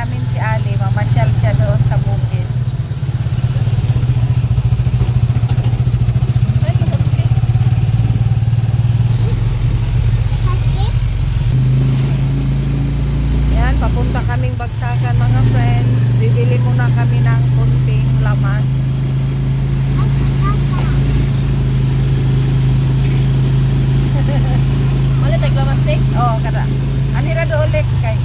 namin si Ali. Mamasyal siya doon sa bukid. Yan, papunta kaming Bagsakan mga friends. Bibili muna kami ng kunting lamas. Wala taglamas te? Oo, kada. Anira do Lex kay.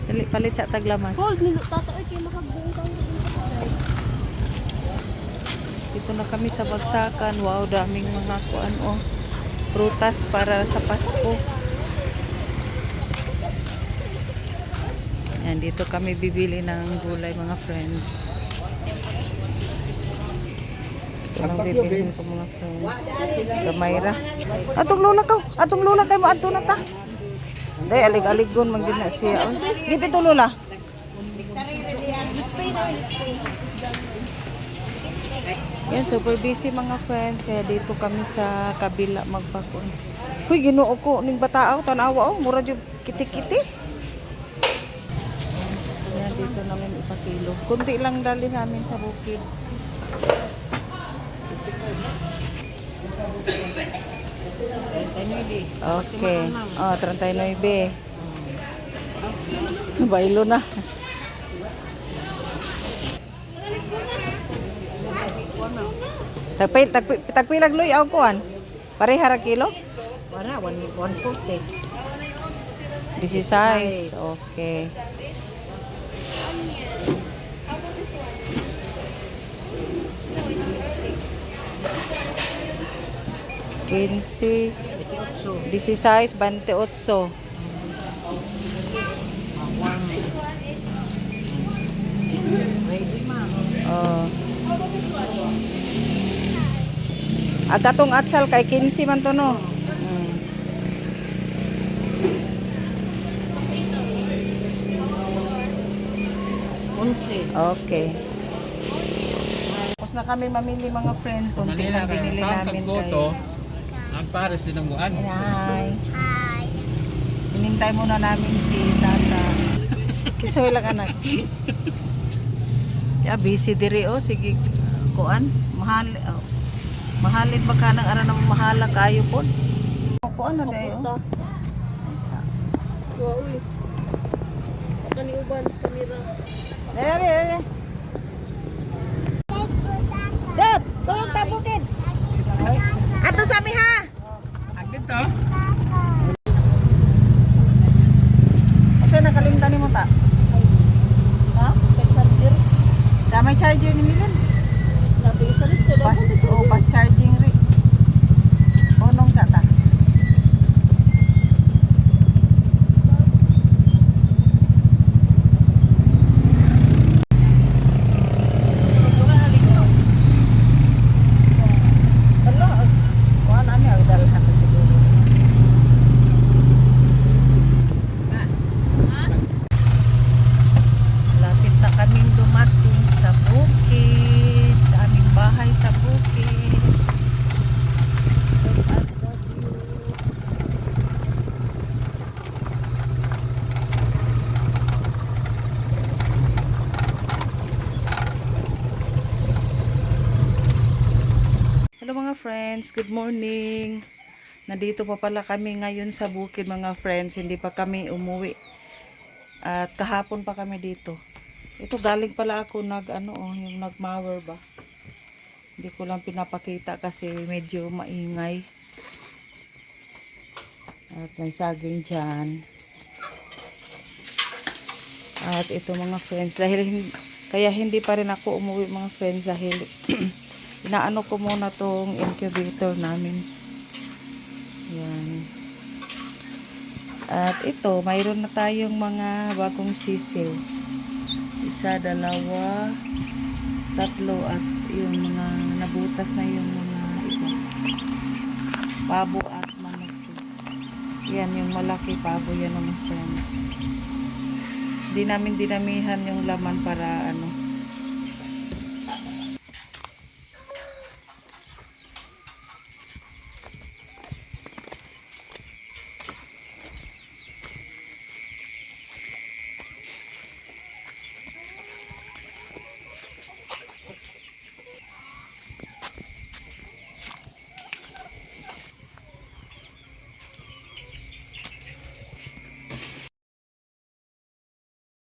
Dali palit sa taglamas. Hold nilo tata ay kay makabuong tayo. Dito na kami sa Bagsakan. Wow, daming mga kuan oh. Prutas para sa Pasko. Yan, dito kami bibili ng gulay mga friends. Ito lang bibili ko mga friends. Gamayra. Atong lola kay mo adto na ta. Hindi, alig-aligon man gina siya. Gipit to lola. Yan, super busy mga friends. Kaya dito kami sa kabila magpakon. Huy, ginoo ko. Ning bataaw, tanawa oh. Mura yung kiti-kiti. Yan, dito namin ipakilo. Kunti lang dali namin sa bukid. Okay. Oh, 39. Bailo na. Tagpilag loy aw kuan. Pareha ra kilo? Para 140. 16. Okay. Quince, 16, 28. Oh. Agatong atsal kay 15 man to no. Okay. Tapos na kami mamili mga friends. Kunti lang binili namin kayo. Ang pares din ang buwan. Hi. Hi. Hinintay muna namin si Tata. Kisoy lang anak. Ya, busy diri oh. Sige, kuan. Mahalin ba ka ng ara na mahala kayo po? Kuan na dayo. Isa. Wow, uy. Kani uban kamera. Dere. Dad, tulog ta bukid. Ato sa mi ha. Agad to? Okay, nakalimtan ni mo ta. Ha? Charger. Damay charger ni Milen. Sabi sa dito Pas charging ri. Bonong sa ta. Lapit na kaming dumating sa bukid, sa aming bahay sa bukid. Look at the view. Hello mga friends, good morning. Nandito pa pala kami ngayon sa bukid mga friends, hindi pa kami umuwi. At kahapon pa kami dito. Ito galing pala ako yung nagmower ba. Hindi ko lang pinapakita kasi medyo maingay. At may saging dyan. At ito mga friends, kaya hindi pa rin ako umuwi mga friends dahil inaano ko muna tong incubator namin. Yan. At ito, mayroon na tayong mga bagong sisiw. 1, 2, 3, at yung mga nabutas na yung mga iba. Pabo at manok. Yan, yung malaki pabo yan mga friends. Hindi namin dinamihan yung laman para